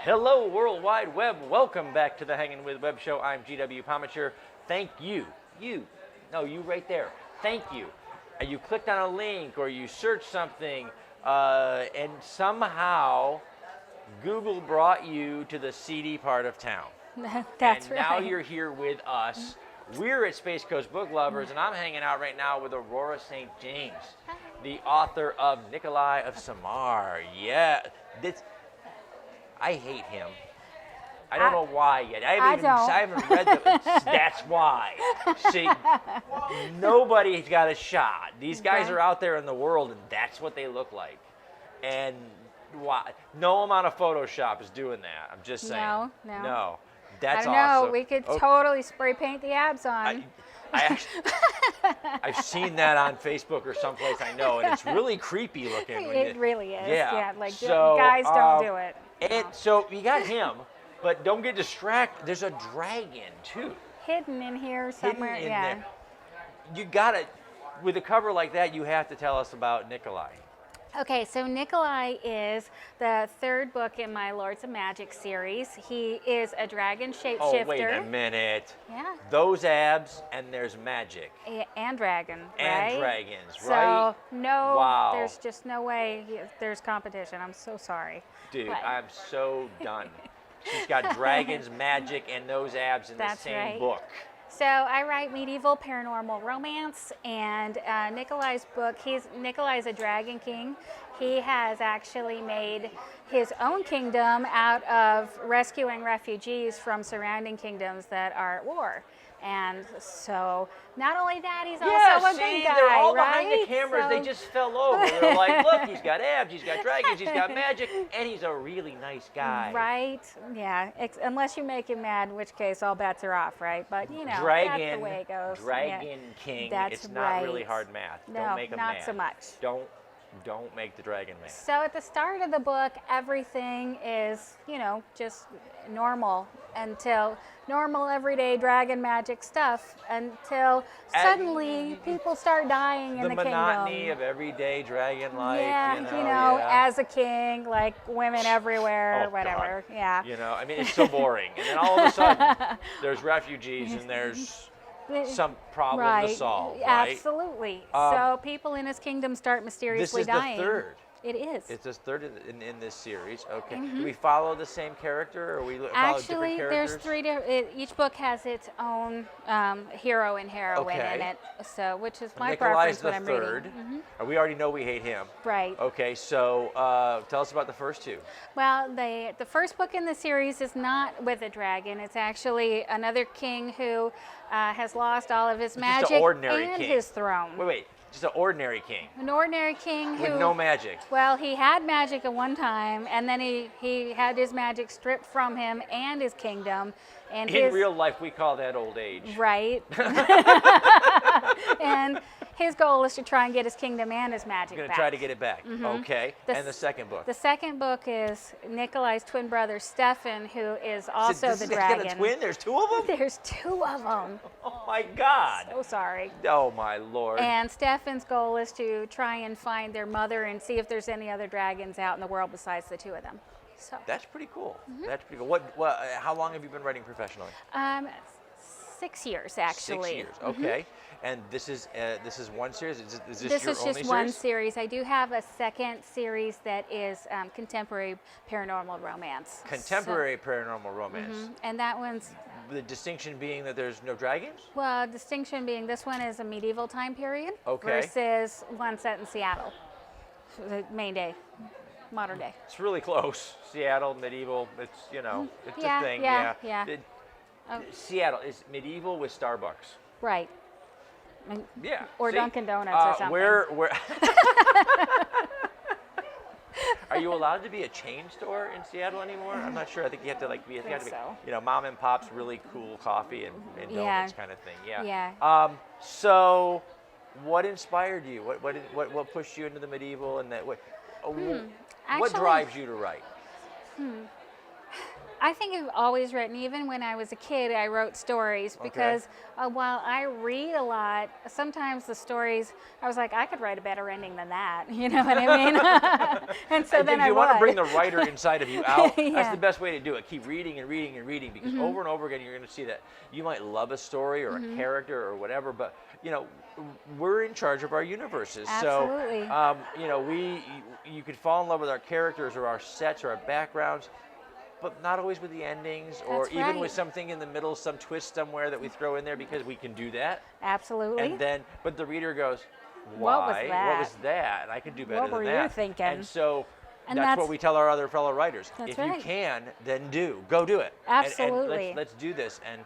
Hello, World Wide Web. Welcome back to the Hangin with Web Show. I'm GW Pomichter. Thank you. You right there. Thank you. You clicked on a link or you searched something, and somehow Google brought you to the seedy part of town. That's and right. now you're here with us. We're at Space Coast Book Lovers, and I'm hanging out right now with Aurrora St. James, the author of Nikolai of Samar. Yeah, I hate him. I don't know why yet. I haven't read them. That's why. See, nobody's got a shot. These guys are out there in the world, and that's what they look like. And why? No amount of Photoshop is doing that. I'm just saying. No. That's awesome. I know. We could totally spray paint the abs on. I've seen that on Facebook or someplace I know, and it's really creepy looking. It really is. Yeah. Like, so, guys, don't do it. And so you got him, but don't get distracted. There's a dragon, too. Hidden in here somewhere, Hidden in there. You got to, with a cover like that, you have to tell us about Nikolai. Okay, so Nikolai is the third book in my Lords of Magic series. He is a dragon shapeshifter. Oh, wait a minute. Yeah. Those abs, and there's magic. And dragon, right? And dragons, right? So, no, wow. There's just no way there's competition. I'm so sorry. Dude, but I'm so done. She's got dragons, magic, and those abs in the same book. So I write medieval paranormal romance, and Nikolai's book, Nikolai's a dragon king. He has actually made his own kingdom out of rescuing refugees from surrounding kingdoms that are at war. And so, not only that, he's also a good guy, they're all right? behind the cameras. They just fell over. They're like, look, he's got abs, he's got dragons, he's got magic, and he's a really nice guy. Right? Yeah. Unless you make him mad, in which case all bets are off, right? But, you know, Dragon, that's the way it goes. Dragon King. That's it's not really hard math. No, don't make him not mad. so much. Don't make the dragon mad. So at the start of the book, everything is, you know, just normal normal everyday dragon magic stuff until suddenly people start dying in the kingdom. The monotony of everyday dragon life. Yeah, as a king, like women everywhere, whatever. God. Yeah. You know, I mean, it's so boring. And then all of a sudden, there's refugees and there's some problem to solve, right? Absolutely. So people in his kingdom start mysteriously dying. This is the third. It is. It's the third in this series. Okay. Do we follow the same character, or we follow different characters? There's three different. Each book has its own hero and heroine in it. So, which is my preference when I'm reading. Nikolai's the third. We already know we hate him. Right. Okay. So, tell us about the first two. Well, the first book in the series is not with a dragon. It's actually another king who has lost all of his magic and his throne. Wait. Just an ordinary king. An ordinary king with no magic. Well, he had magic at one time, and then he had his magic stripped from him and his kingdom. And in real life, we call that old age. Right. And his goal is to try and get his kingdom and his magic back. Going to try to get it back. Okay. And the second book? The second book is Nikolai's twin brother, Stefan, who is also the dragon. Got a twin? There's two of them? There's two of them. Oh, my God. So sorry. Oh, my Lord. And Stefan's goal is to try and find their mother and see if there's any other dragons out in the world besides the two of them. So. That's pretty cool. That's pretty cool. How long have you been writing professionally? 6 years, actually. 6 years. Okay. And this is one series. Is this your only series? This is just one series. I do have a second series that is contemporary paranormal romance. Contemporary paranormal romance. And that one's. The distinction being that there's no dragons? Well, distinction being this one is a medieval time period versus one set in Seattle, the main day. Modern day. It's really close. Seattle, medieval. It's it's a thing. Yeah. Seattle is medieval with Starbucks. Right. Yeah. Or Dunkin' Donuts or something. Where? Are you allowed to be a chain store in Seattle anymore? I'm not sure. I think you have to be mom and pop's really cool coffee and donuts kind of thing. Yeah. Yeah. So, what inspired you? What pushed you into the medieval and that? What drives you to write? I think I've always written, even when I was a kid, I wrote stories because while I read a lot, sometimes the stories, I was like, I could write a better ending than that. You know what I mean? And so then if you want to would. bring the writer inside of you out, Yeah. that's the best way to do it. Keep reading and reading and reading, because over and over again, you're going to see that you might love a story or a character or whatever, but you know, we're in charge of our universes. Absolutely. So, you know, you could fall in love with our characters or our sets or our backgrounds, but not always with the endings, or That's even right. with something in the middle, some twist somewhere that we throw in there because we can do that. Absolutely. And then, but the reader goes, why? What was that? What was that? And I could do better What than were that. you thinking? And so And that's what we tell our other fellow writers. That's If right. you can, then go do it. Absolutely. And let's do this. And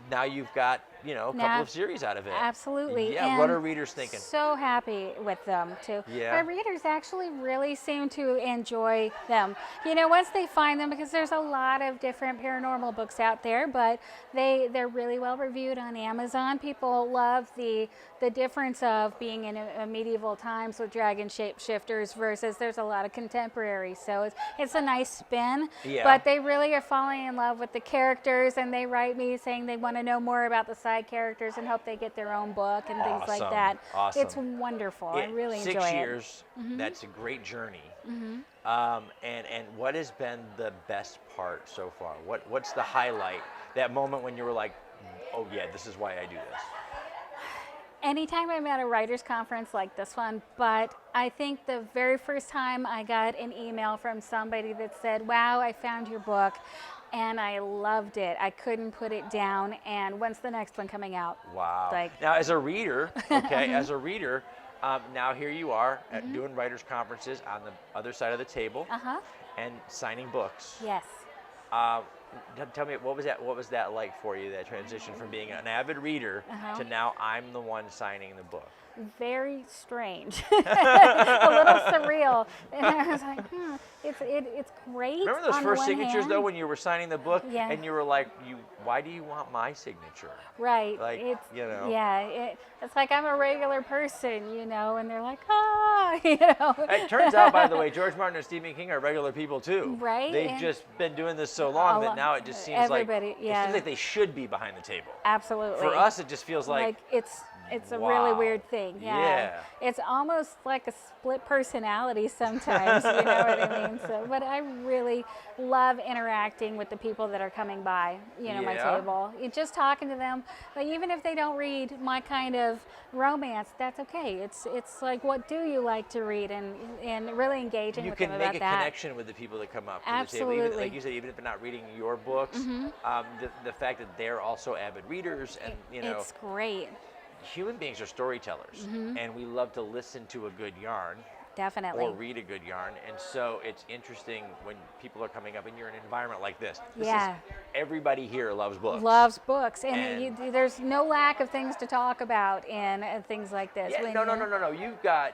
now you've got, you know, a couple of series out of it. Absolutely. Yeah, And what are readers thinking? So happy with them too. Yeah. My readers actually really seem to enjoy them. You know, once they find them, because there's a lot of different paranormal books out there, but they're really well reviewed on Amazon. People love the difference of being in a medieval times with dragon shapeshifters versus there's a lot of contemporary. So it's a nice spin. Yeah. But they really are falling in love with the characters, and they write me saying they want to know more about the side characters and hope they get their own book and things like that. Awesome. It's wonderful. I really enjoy it. 6 years, that's a great journey. And what has been the best part so far? What's the highlight? That moment when you were like, oh yeah, this is why I do this. Anytime I'm at a writer's conference like this one, but I think the very first time I got an email from somebody that said, wow, I found your book and I loved it. I couldn't put it down. And when's the next one coming out? Wow. Like, now, as a reader, now here you are doing writers' conferences on the other side of the table and signing books. Yes. Tell me, what was that like for you, that transition from being an avid reader to now I'm the one signing the book? Very strange, a little surreal, and I was like, it's great. Remember those on the first one signatures hand. though, when you were signing the book, Yeah. and you were like, why do you want my signature? Right. Like, it's, you know. Yeah. It's like I'm a regular person, you know, and they're like, you know. It turns out, by the way, George Martin and Stephen King are regular people too. Right. They've And just been doing this so long that now it just seems like everybody, it seems like they should be behind the table. Absolutely. For us, it just feels like it's a wow. really weird thing. Yeah. It's almost like a split personality sometimes, you know what I mean? So, but I really love interacting with the people that are coming by, you know, my table. Just talking to them, like even if they don't read my kind of romance, that's okay. It's like, what do you like to read, and really engaging with them about that. You can make a connection with the people that come up to Absolutely. the table. Even, like you said, even if they're not reading your books, the fact that they're also avid readers, and you know, it's great. Human beings are storytellers, and we love to listen to a good yarn. Definitely. Or read a good yarn, and so it's interesting when people are coming up and you're in an environment like this. Everybody here loves books. Loves books, and there's no lack of things to talk about and things like this. Yeah, no. You've got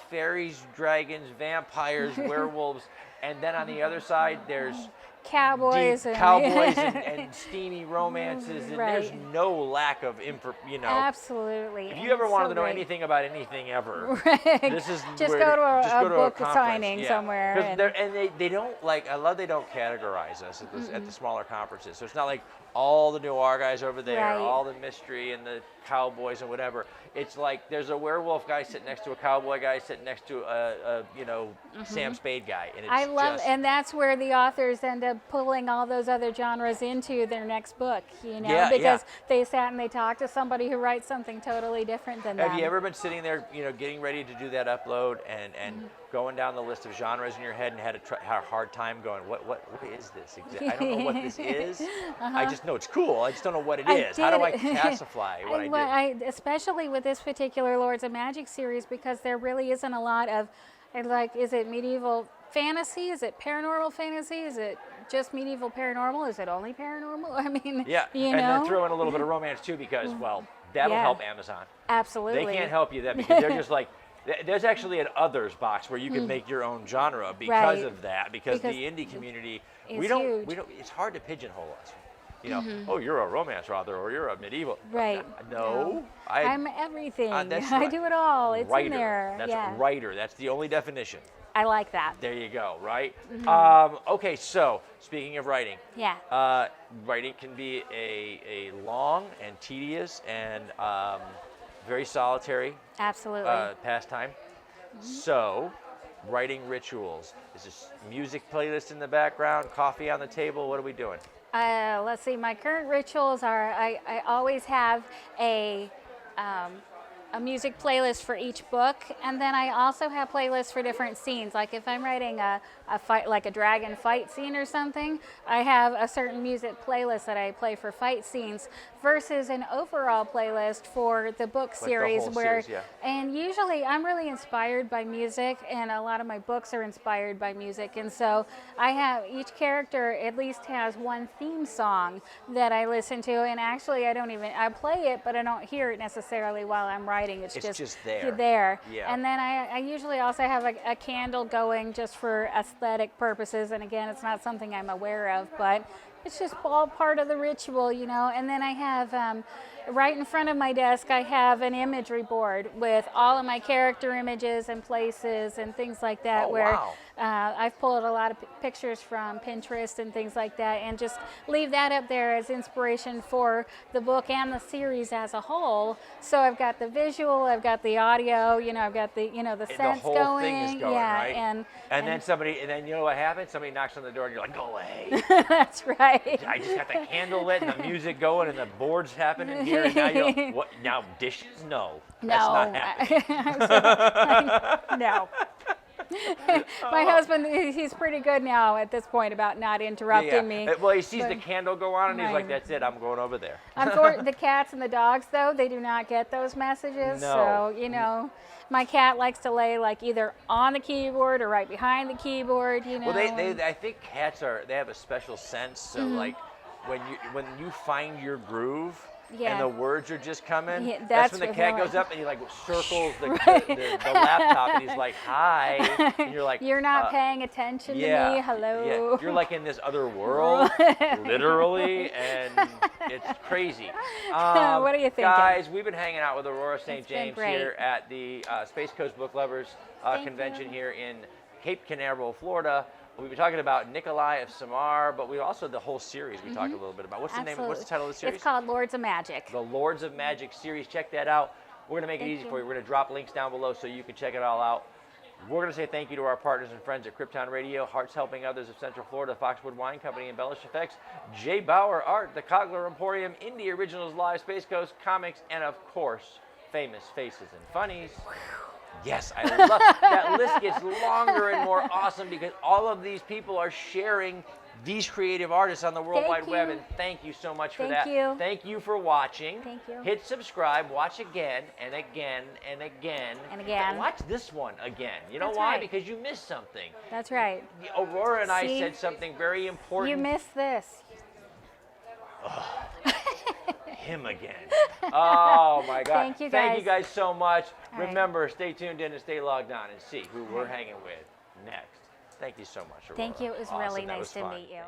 fairies, dragons, vampires, werewolves, and then on the other side there's cowboys and steamy romances, and Right. there's no lack of Absolutely. If you ever wanted to know anything about anything ever, this is just where go to a book conference. signing somewhere. And they don't I love they don't categorize us at the smaller conferences. So it's not like all the noir guys over there, Right. all the mystery and the cowboys and whatever. It's like there's a werewolf guy sitting next to a cowboy guy sitting next to a Sam Spade guy, and it's and that's where the authors end up pulling all those other genres into their next book, you know, because they sat and they talked to somebody who writes something totally different than them. Have you ever been sitting there, getting ready to do that upload and going down the list of genres in your head and had a hard time going, what is this exactly? I don't know what this is. I just know it's cool. I just don't know what it is. How do I classify what I do? Especially with this particular Lords of Magic series, because there really isn't a lot of, like, is it medieval fantasy? Is it paranormal fantasy? Is it just medieval paranormal? Is it only paranormal? I mean, and then throw in a little bit of romance too, because, well, that'll help Amazon. Absolutely. They can't help you then, because they're just like, there's actually an others box where you can make your own genre because of that, because the indie community, we don't, it's hard to pigeonhole us. Oh, you're a romance author, or you're a medieval. Right. No. I'm everything. That's I do it all. It's writer. in there. That's writer. That's the only definition. I like that. There you go, right? Okay, so speaking of writing, writing can be a long and tedious and very solitary Absolutely. pastime. So, writing rituals. Is this music playlist in the background, coffee on the table? What are we doing? Let's see, my current rituals are I always have a music playlist for each book, and then I also have playlists for different scenes. Like if I'm writing a fight, like a dragon fight scene or something, I have a certain music playlist that I play for fight scenes versus an overall playlist for the book series. The whole series, yeah. And usually I'm really inspired by music, and a lot of my books are inspired by music, and so I have each character at least has one theme song that I listen to, and actually I play it, but I don't hear it necessarily while I'm writing. It's just there. Yeah. And then I usually also have a candle going just for aesthetic purposes. And again, it's not something I'm aware of, but it's just all part of the ritual, you know. And then I have, right in front of my desk, I have an imagery board with all of my character images and places and things like that. Wow. I've pulled a lot of pictures from Pinterest and things like that, and just leave that up there as inspiration for the book and the series as a whole. So I've got the visual, I've got the audio, you know, I've got the the scents whole going. thing is going, yeah, right? and then you know what happens? Somebody knocks on the door and you're like, go away. that's right. I just got the candle lit and the music going and the board's happening here, and now you're what? Now dishes? No, that's not happening. No. My husband, he's pretty good now at this point about not interrupting me. Well, he sees the candle go on and he's like, that's it, I'm going over there. The cats and the dogs, though, they do not get those messages. No. So, you know, my cat likes to lay like either on the keyboard or right behind the keyboard, you know. Well, I think cats they have a special sense. So like when you find your groove, and the words are just coming. Yeah, that's when the cat goes up and he like circles the laptop and he's like, hi. And you're like, you're not paying attention to me. Hello. Yeah. You're like in this other world, literally, and it's crazy. What are you thinking? Guys, we've been hanging out with Aurrora St. James great. here at the Space Coast Book Lovers convention here in Cape Canaveral, Florida. We've been talking about Nikolai of Samar, but we also the whole series we talked a little bit about. What's the name? What's the title of the series? It's called Lords of Magic. The Lords of Magic series. Check that out. We're going to make it easy for you. We're going to drop links down below so you can check it all out. We're going to say thank you to our partners and friends at Krypton Radio, Hearts Helping Others of Central Florida, Foxwood Wine Company, Embellish Effects, J. Bauer Art, the Cogler Emporium, Indie Originals Live, Space Coast Comics, and of course, Famous Faces and Funnies. Yes, I love that list gets longer and more awesome because all of these people are sharing these creative artists on the World Wide Web, and thank you so much for that. Thank you for watching. Thank you. Hit subscribe, watch again and again and again. And again. Watch this one again. You know That's why? right. Because you missed something. That's right. Aurora and I said something very important. You missed this. Him again. Oh my God. Thank you guys. Thank you guys so much. All right. Remember, stay tuned in and stay logged on and see who we're hanging with next. Thank you so much, Aurora. Thank you. It was Awesome. really That nice was to fun. meet you.